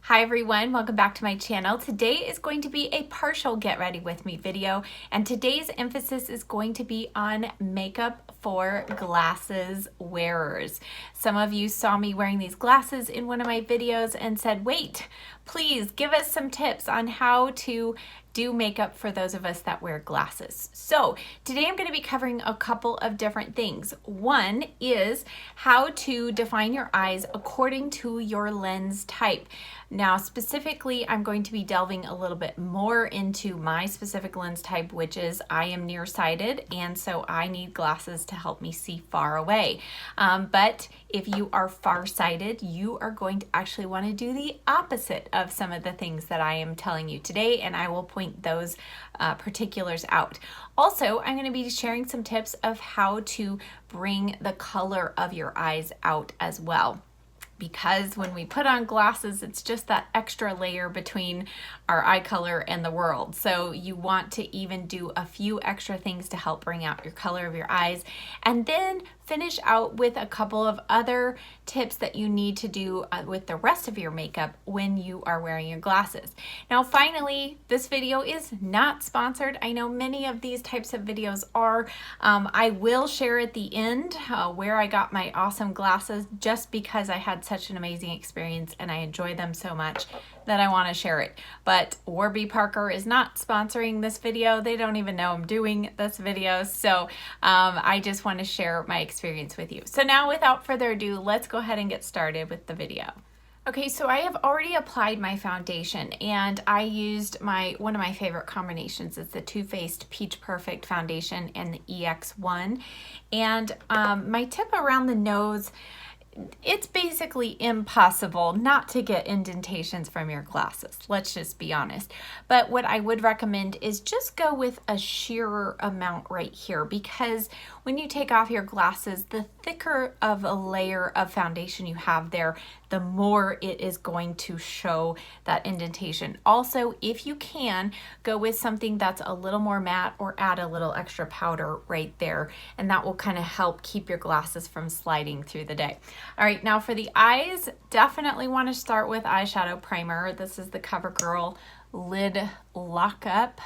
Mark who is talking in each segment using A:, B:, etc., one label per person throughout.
A: Hi everyone, welcome back to my channel. Today is going to be a partial get ready with me video, and today's emphasis is going to be on makeup for glasses wearers. Some of you saw me wearing these glasses in one of my videos and said, wait, please give us some tips on how to do makeup for those of us that wear glasses. So today I'm going to be covering a couple of different things. One is how to define your eyes according to your lens type. Now specifically, I'm going to be delving a little bit more into my specific lens type, which is I am nearsighted, and so I need glasses to help me see far away. But if you are farsighted, you are going to actually want to do the opposite of some of the things that I am telling you today, and I will point those particulars out. Also, I'm going to be sharing some tips of how to bring the color of your eyes out as well. Because when we put on glasses, it's just that extra layer between our eye color and the world. So you want to even do a few extra things to help bring out your color of your eyes, and then finish out with a couple of other tips that you need to do with the rest of your makeup when you are wearing your glasses. Now finally, this video is not sponsored. I know many of these types of videos are. I will share at the end where I got my awesome glasses, just because I had such an amazing experience and I enjoy them so much that I want to share it. But Warby Parker is not sponsoring this video. They don't even know I'm doing this video. So I just want to share my experience with you. So now without further ado, let's go ahead and get started with the video. Okay, so I have already applied my foundation, and I used one of my favorite combinations. It's the Too Faced Peach Perfect Foundation and the EX1. And my tip around the nose, it's basically impossible not to get indentations from your glasses. Let's just be honest. But what I would recommend is just go with a sheerer amount right here, because when you take off your glasses, the thicker of a layer of foundation you have there, the more it is going to show that indentation. Also, if you can, go with something that's a little more matte or add a little extra powder right there, and that will kind of help keep your glasses from sliding through the day. All right, now for the eyes, definitely want to start with eyeshadow primer. This is the CoverGirl Lid Lockup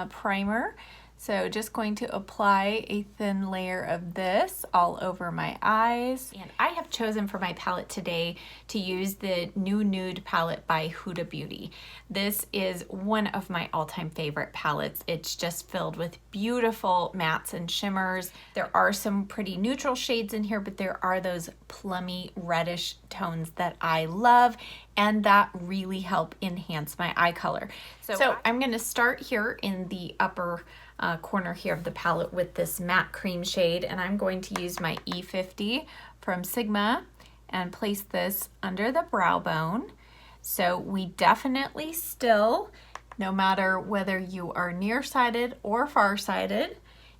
A: primer. So just going to apply a thin layer of this all over my eyes. And I have chosen for my palette today to use the New Nude palette by Huda Beauty. This is one of my all-time favorite palettes. It's just filled with beautiful mattes and shimmers. There are some pretty neutral shades in here, but there are those plummy reddish tones that I love, and that really help enhance my eye color. So I'm going to start here in the upper corner here of the palette with this matte cream shade, and I'm going to use my E50 from Sigma and place this under the brow bone. So we definitely still, no matter whether you are nearsighted or farsighted,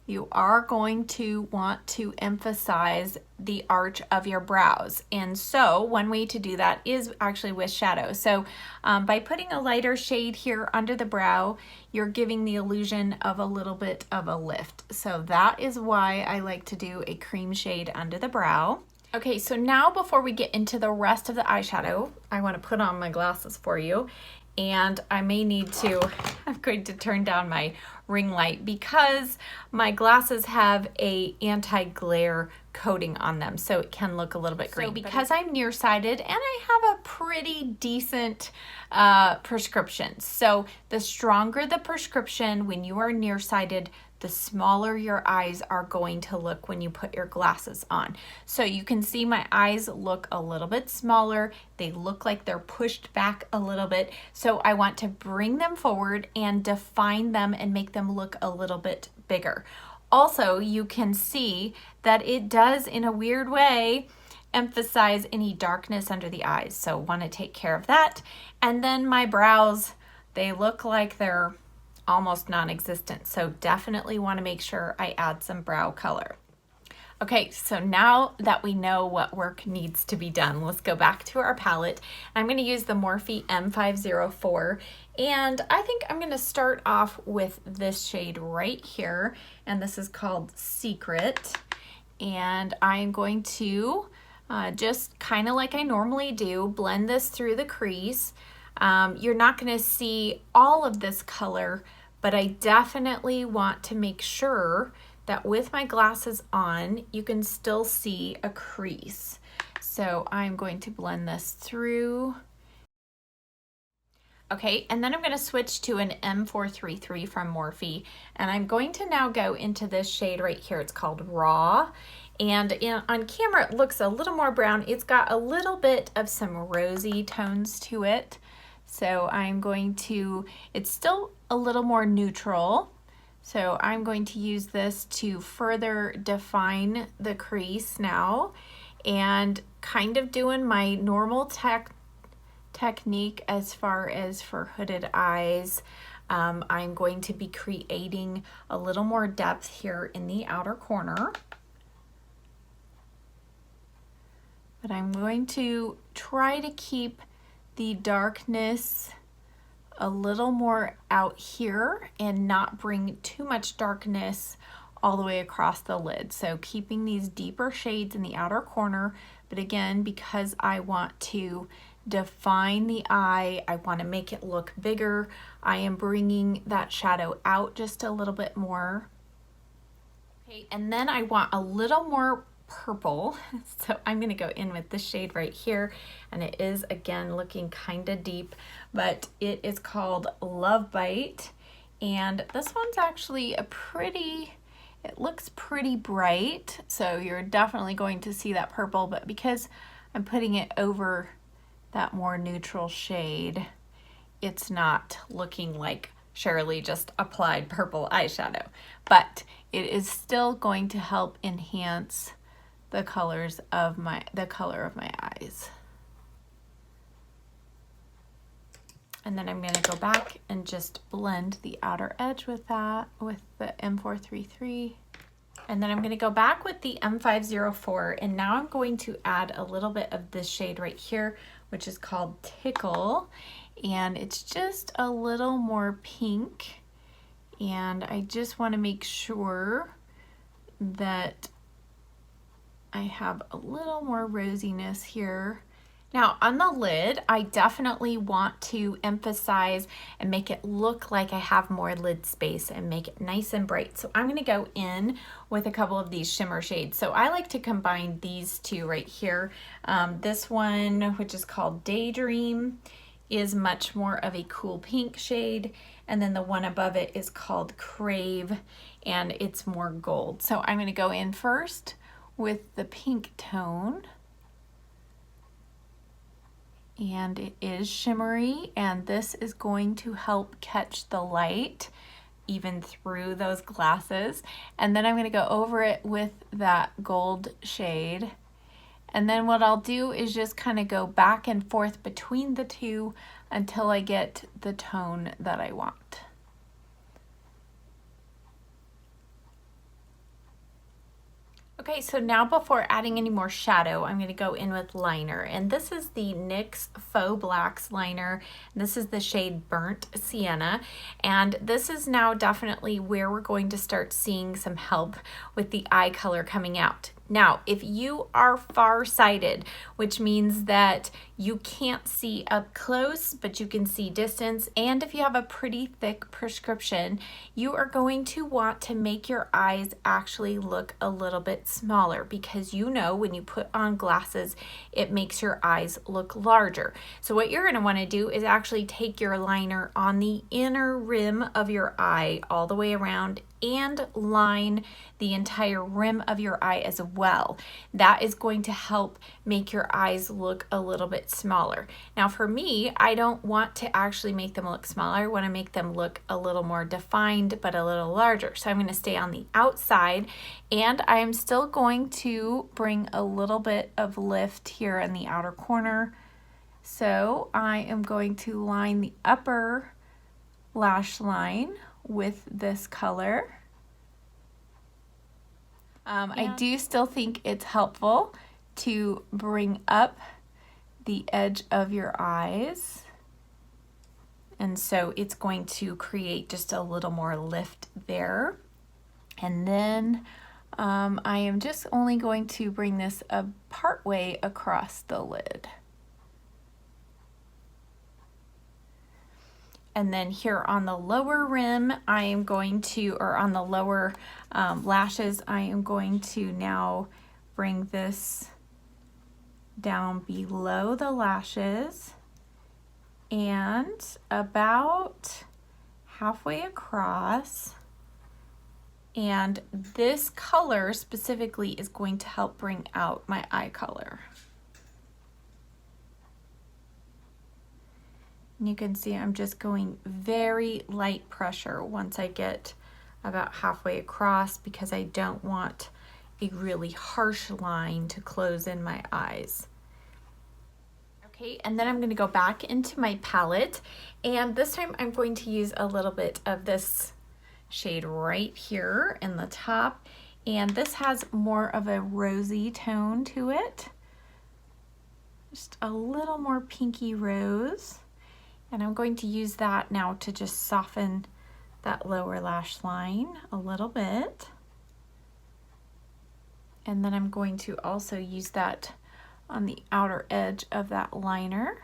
A: you are going to want to emphasize the arch of your brows. And so one way to do that is actually with shadow. So by putting a lighter shade here under the brow, you're giving the illusion of a little bit of a lift. So that is why I like to do a cream shade under the brow. Okay, so now before we get into the rest of the eyeshadow, I want to put on my glasses for you. And I may need to, I'm going to turn down my ring light because my glasses have a anti-glare coating on them, so it can look a little bit green. So because I'm nearsighted and I have a pretty decent prescription, so the stronger the prescription when you are nearsighted, the smaller your eyes are going to look when you put your glasses on. So you can see my eyes look a little bit smaller. They look like they're pushed back a little bit. So I want to bring them forward and define them and make them look a little bit bigger. Also, you can see that it does, in a weird way, emphasize any darkness under the eyes. So want to take care of that. And then my brows, they look like they're almost non-existent. So definitely want to make sure I add some brow color. Okay, so now that we know what work needs to be done, let's go back to our palette. I'm going to use the Morphe M504, and I think I'm going to start off with this shade right here, and this is called Secret. And I'm going to just kind of like I normally do, blend this through the crease. You're not going to see all of this color, but I definitely want to make sure that with my glasses on, you can still see a crease. So I'm going to blend this through. Okay, and then I'm going to switch to an M433 from Morphe, and I'm going to now go into this shade right here. It's called Raw, and on camera it looks a little more brown. It's got a little bit of some rosy tones to it, so I'm going to, it's still a little more neutral, so I'm going to use this to further define the crease now, and kind of doing my normal technique as far as for hooded eyes. I'm going to be creating a little more depth here in the outer corner, but I'm going to try to keep the darkness a little more out here and not bring too much darkness all the way across the lid. So keeping these deeper shades in the outer corner, but again, because I want to define the eye, I want to make it look bigger, I am bringing that shadow out just a little bit more. Okay, and then I want a little more purple, so I'm going to go in with this shade right here, and it is again looking kind of deep, but it is called Love Bite, and this one's actually a pretty, it looks pretty bright, so you're definitely going to see that purple, but because I'm putting it over that more neutral shade, it's not looking like Shirley just applied purple eyeshadow, but it is still going to help enhance the color of my eyes. And then I'm going to go back and just blend the outer edge with that, with the M433. And then I'm going to go back with the M504, and now I'm going to add a little bit of this shade right here, which is called Tickle, and it's just a little more pink, and I just want to make sure that I have a little more rosiness here. Now on the lid, I definitely want to emphasize and make it look like I have more lid space and make it nice and bright. So I'm going to go in with a couple of these shimmer shades. So I like to combine these two right here. This one, which is called Daydream, is much more of a cool pink shade. And then the one above it is called Crave, and it's more gold. So I'm going to go in first with the pink tone. And it is shimmery, and this is going to help catch the light even through those glasses. And then I'm going to go over it with that gold shade. And then what I'll do is just kind of go back and forth between the two until I get the tone that I want. Okay, so now before adding any more shadow, I'm going to go in with liner, and this is the NYX Faux Blacks liner. This is the shade Burnt Sienna, and this is now definitely where we're going to start seeing some help with the eye color coming out. Now, if you are farsighted, which means that you can't see up close, but you can see distance, and if you have a pretty thick prescription, you are going to want to make your eyes actually look a little bit smaller, because you know when you put on glasses, it makes your eyes look larger. So what you're going to want to do is actually take your liner on the inner rim of your eye all the way around and line the entire rim of your eye as well. That is going to help make your eyes look a little bit smaller. Now for me, I don't want to actually make them look smaller. I want to make them look a little more defined but a little larger. So I'm going to stay on the outside, and I am still going to bring a little bit of lift here in the outer corner. So I am going to line the upper lash line with this color. I do still think it's helpful to bring up the edge of your eyes, and so it's going to create just a little more lift there. And then I am just only going to bring this a part way across the lid. And then here on the lower rim, I am going to, or on the lower lashes, I am going to now bring this down below the lashes and about halfway across. And this color specifically is going to help bring out my eye color. And you can see I'm just going very light pressure once I get about halfway across, because I don't want a really harsh line to close in my eyes. Okay, and then I'm going to go back into my palette, and this time I'm going to use a little bit of this shade right here in the top, and this has more of a rosy tone to it, just a little more pinky rose. And I'm going to use that now to just soften that lower lash line a little bit. And then I'm going to also use that on the outer edge of that liner.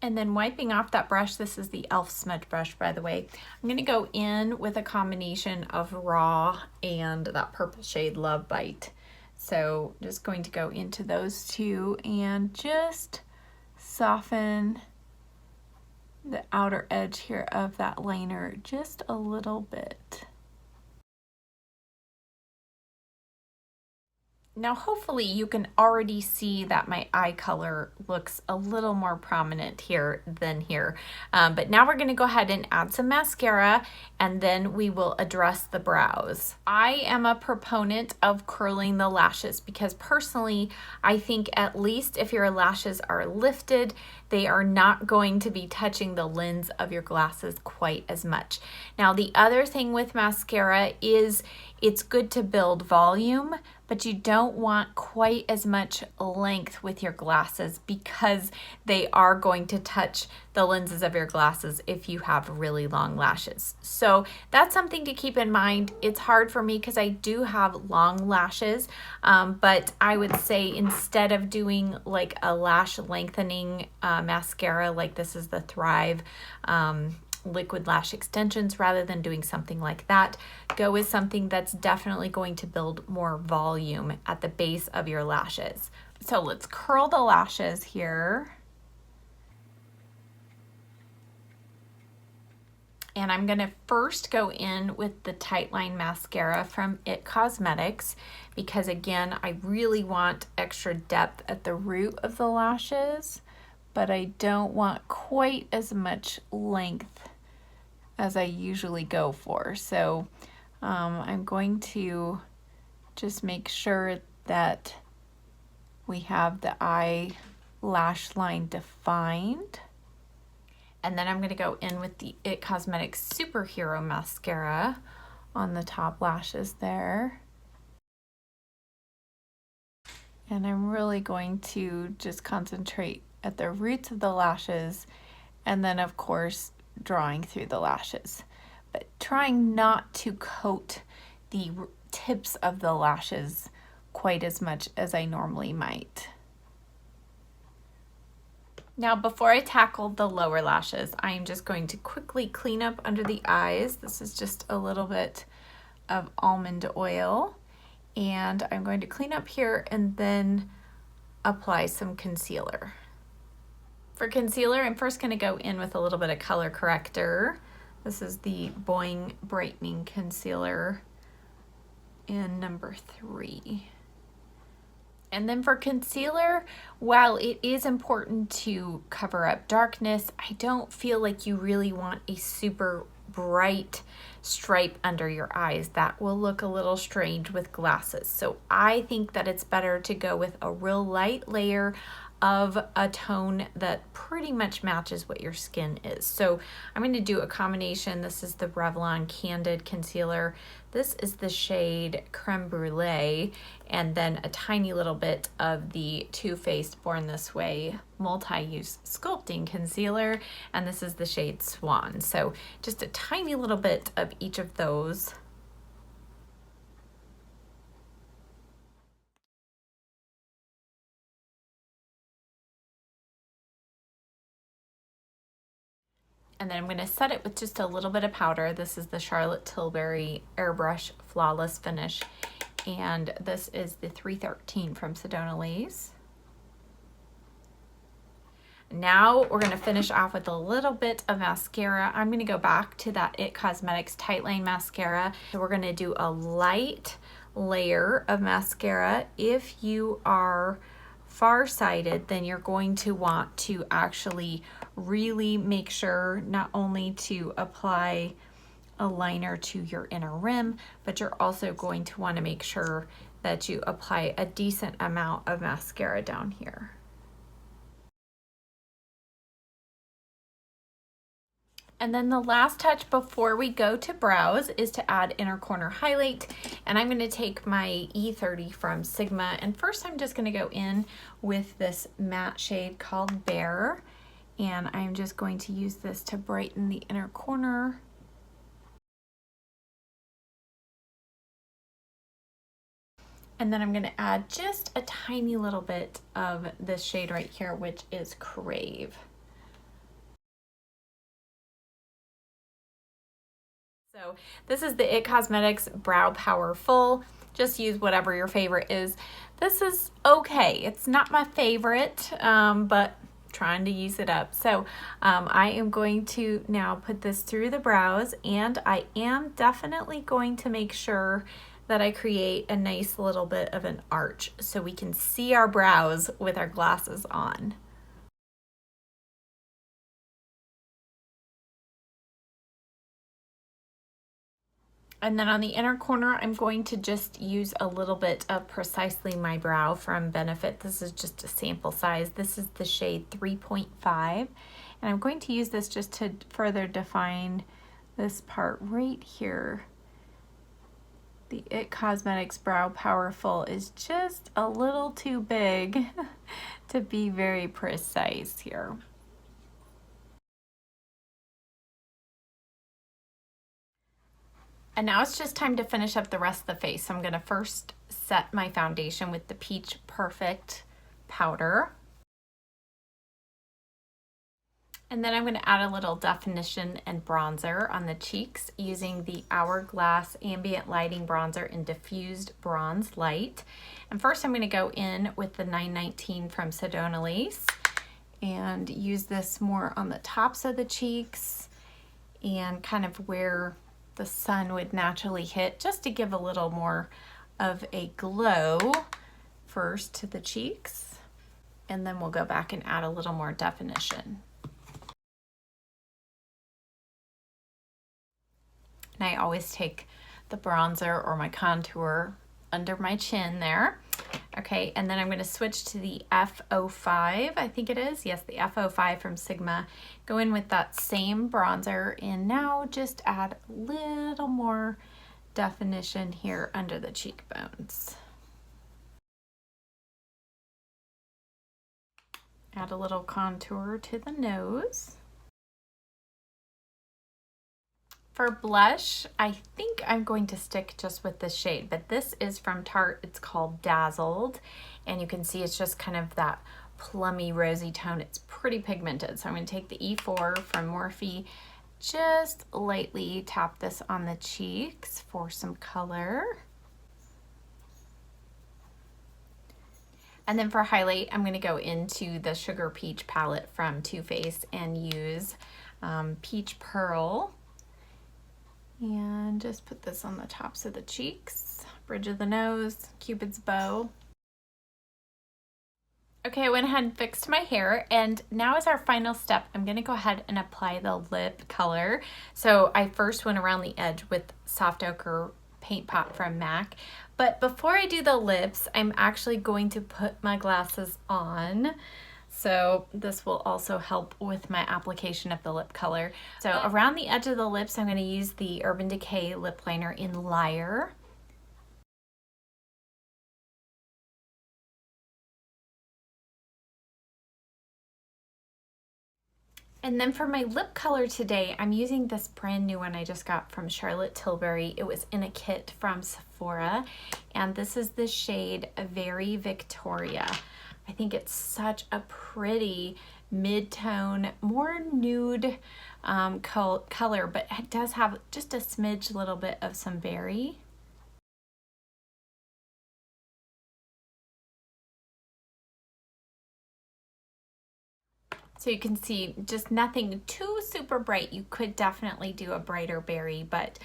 A: And then wiping off that brush, this is the e.l.f. smudge brush, by the way. I'm gonna go in with a combination of Raw and that purple shade Love Bite. So just going to go into those two and just soften the outer edge here of that liner just a little bit. Now hopefully you can already see that my eye color looks a little more prominent here than here. But now we're gonna go ahead and add some mascara, and then we will address the brows. I am a proponent of curling the lashes because personally, I think at least if your lashes are lifted, they are not going to be touching the lens of your glasses quite as much. Now the other thing with mascara is it's good to build volume, but you don't want quite as much length with your glasses because they are going to touch the lenses of your glasses if you have really long lashes. So that's something to keep in mind. It's hard for me because I do have long lashes, but I would say instead of doing like a lash lengthening mascara, like this is the Thrive liquid lash extensions, rather than doing something like that, go with something that's definitely going to build more volume at the base of your lashes. So let's curl the lashes here. And I'm gonna first go in with the Tightline Mascara from IT Cosmetics because again, I really want extra depth at the root of the lashes, but I don't want quite as much length as I usually go for. So I'm going to just make sure that we have the eye lash line defined. And then I'm gonna go in with the IT Cosmetics Superhero Mascara on the top lashes there. And I'm really going to just concentrate at the roots of the lashes, and then of course drawing through the lashes, but trying not to coat the tips of the lashes quite as much as I normally might. Now before I tackle the lower lashes, I'm just going to quickly clean up under the eyes. This is just a little bit of almond oil, and I'm going to clean up here and then apply some concealer. For concealer, I'm first going to go in with a little bit of color corrector. This is the Boing Brightening Concealer in number 3. And then for concealer, while it is important to cover up darkness, I don't feel like you really want a super bright stripe under your eyes. That will look a little strange with glasses. So I think that it's better to go with a real light layer of a tone that pretty much matches what your skin is. So I'm going to do a combination. This is the Revlon Candid Concealer. This is the shade Creme Brulee, and then a tiny little bit of the Too Faced Born This Way Multi-Use Sculpting Concealer, and this is the shade Swan. So just a tiny little bit of each of those. And then I'm going to set it with just a little bit of powder. This is the Charlotte Tilbury Airbrush Flawless Finish. And this is the 313 from Sedona Lace. Now we're going to finish off with a little bit of mascara. I'm going to go back to that It Cosmetics Tight Line Mascara. So we're going to do a light layer of mascara. If you are farsighted, then you're going to want to actually really make sure not only to apply a liner to your inner rim, but you're also going to want to make sure that you apply a decent amount of mascara down here. And then the last touch before we go to brows is to add inner corner highlight. And I'm going to take my E30 from Sigma. And first I'm just going to go in with this matte shade called Bear. And I'm just going to use this to brighten the inner corner. And then I'm going to add just a tiny little bit of this shade right here, which is Crave. So this is the It Cosmetics Brow Power Full. Just use whatever your favorite is. This is okay. It's not my favorite, but trying to use it up. So I am going to now put this through the brows, and I am definitely going to make sure that I create a nice little bit of an arch so we can see our brows with our glasses on. And then on the inner corner, I'm going to just use a little bit of Precisely My Brow from Benefit. This is just a sample size. This is the shade 3.5. And I'm going to use this just to further define this part right here. The It Cosmetics Brow Powerful is just a little too big to be very precise here. And now it's just time to finish up the rest of the face. So I'm going to first set my foundation with the Peach Perfect powder. And then I'm going to add a little definition and bronzer on the cheeks using the Hourglass Ambient Lighting Bronzer in Diffused Bronze Light. And first I'm going to go in with the 919 from Sedona Lace and use this more on the tops of the cheeks and kind of where the sun would naturally hit, just to give a little more of a glow first to the cheeks, and then we'll go back and add a little more definition. And I always take the bronzer or my contour under my chin there. Okay, and then I'm going to switch to the F05, I think it is. Yes, the F05 from Sigma. Go in with that same bronzer, and now just add a little more definition here under the cheekbones. Add a little contour to the nose. For blush, I think I'm going to stick just with this shade, but this is from Tarte. It's called Dazzled, and you can see it's just kind of that plummy rosy tone. It's pretty pigmented. So I'm going to take the E4 from Morphe, just lightly tap this on the cheeks for some color. And then for highlight, I'm going to go into the Sugar Peach palette from Too Faced and use Peach Pearl. And just put this on the tops of the cheeks, bridge of the nose, Cupid's bow. Okay, I went ahead and fixed my hair, and now as our final step, I'm going to go ahead and apply the lip color. So I first went around the edge with Soft Ochre Paint Pot from MAC. But before I do the lips, I'm actually going to put my glasses on. So this will also help with my application of the lip color. So around the edge of the lips, I'm going to use the Urban Decay lip liner in Liar. And then for my lip color today, I'm using this brand new one I just got from Charlotte Tilbury. It was in a kit from Sephora, and this is the shade Very Victoria. I think it's such a pretty mid-tone, more nude color, but it does have just a smidge little bit of some berry. So you can see just nothing too super bright. You could definitely do a brighter berry, but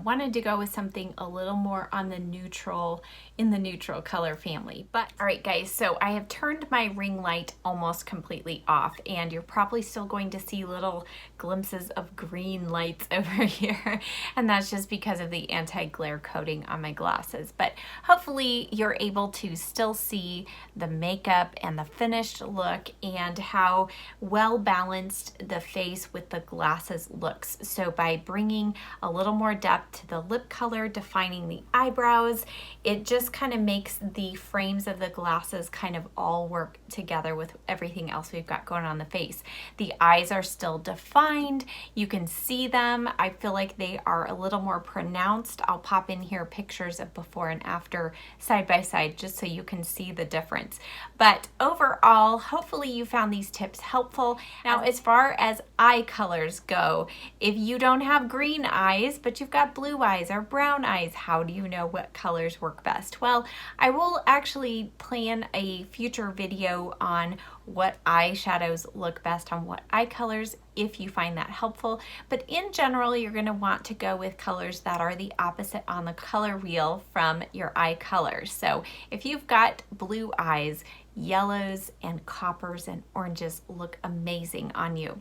A: wanted to go with something a little more on the neutral, in the neutral color family. But all right guys, so I have turned my ring light almost completely off, and you're probably still going to see little glimpses of green lights over here. And that's just because of the anti-glare coating on my glasses. But hopefully you're able to still see the makeup and the finished look and how well balanced the face with the glasses looks. So by bringing a little more depth to the lip color, defining the eyebrows, it just kind of makes the frames of the glasses kind of all work together with everything else we've got going on the face. The eyes are still defined. You can see them. I feel like they are a little more pronounced. I'll pop in here pictures of before and after side by side just so you can see the difference. But overall, hopefully you found these tips helpful. Now, as far as eye colors go, if you don't have green eyes, but you've got blue eyes or brown eyes, how do you know what colors work best? Well, I will actually plan a future video on what eyeshadows look best on what eye colors if you find that helpful. But in general, you're going to want to go with colors that are the opposite on the color wheel from your eye colors. So if you've got blue eyes, yellows and coppers and oranges look amazing on you.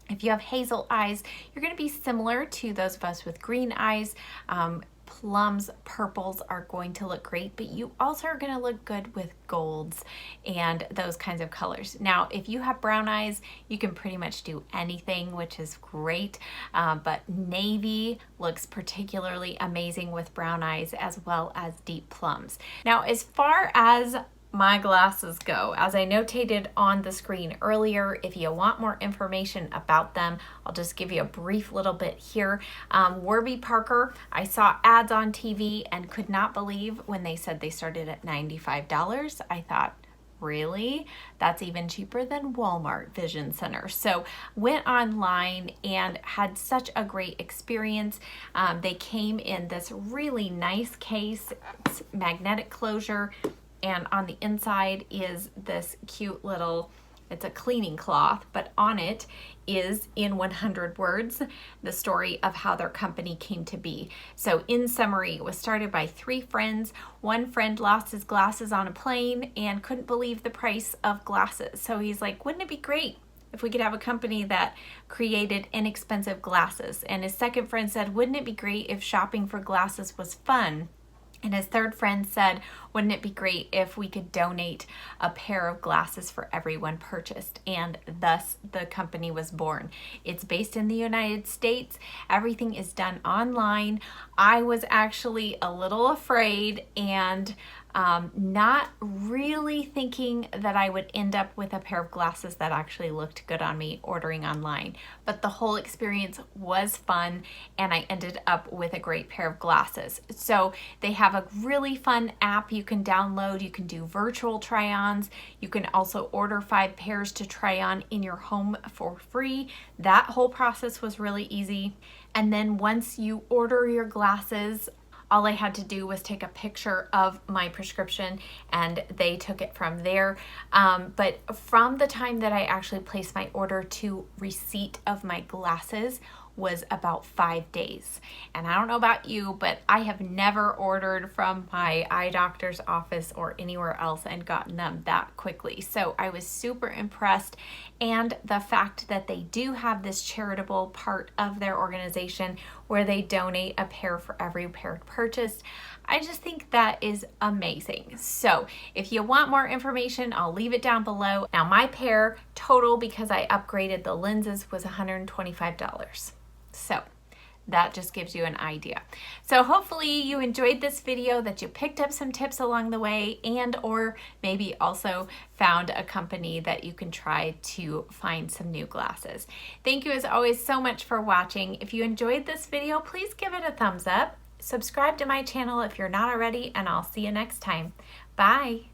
A: If you have hazel eyes, you're going to be similar to those of us with green eyes. Plums, purples are going to look great, but you also are going to look good with golds and those kinds of colors. Now, if you have brown eyes, you can pretty much do anything, which is great, but navy looks particularly amazing with brown eyes as well as deep plums. Now, as far as my glasses go, as I notated on the screen earlier, if you want more information about them, I'll just give you a brief little bit here. Warby Parker, I saw ads on TV and could not believe when they said they started at $95. I thought, really? That's even cheaper than Walmart Vision Center. So went online and had such a great experience. They came in this really nice case. It's magnetic closure. And on the inside is this cute little, it's a cleaning cloth, but on it is, in 100 words, the story of how their company came to be. So in summary, it was started by 3 friends. One friend lost his glasses on a plane and couldn't believe the price of glasses. So he's like, wouldn't it be great if we could have a company that created inexpensive glasses? And his second friend said, wouldn't it be great if shopping for glasses was fun? And his third friend said, wouldn't it be great if we could donate a pair of glasses for everyone purchased? And thus the company was born. It's based in the United States. Everything is done online. I was actually a little afraid and not really thinking that I would end up with a pair of glasses that actually looked good on me ordering online. But the whole experience was fun and I ended up with a great pair of glasses. So they have a really fun app you can download. You can do virtual try-ons. You can also order 5 pairs to try on in your home for free. That whole process was really easy. And then once you order your glasses, all I had to do was take a picture of my prescription and they took it from there. But from the time that I actually placed my order to receipt of my glasses was about 5 days. And I don't know about you, but I have never ordered from my eye doctor's office or anywhere else and gotten them that quickly. So I was super impressed. And the fact that they do have this charitable part of their organization where they donate a pair for every pair purchased, I just think that is amazing. So if you want more information, I'll leave it down below. Now my pair total, because I upgraded the lenses, was $125. So that just gives you an idea. So hopefully you enjoyed this video, that you picked up some tips along the way, and or maybe also found a company that you can try to find some new glasses. Thank you as always so much for watching. If you enjoyed this video, please give it a thumbs up. Subscribe to my channel if you're not already, and I'll see you next time. Bye.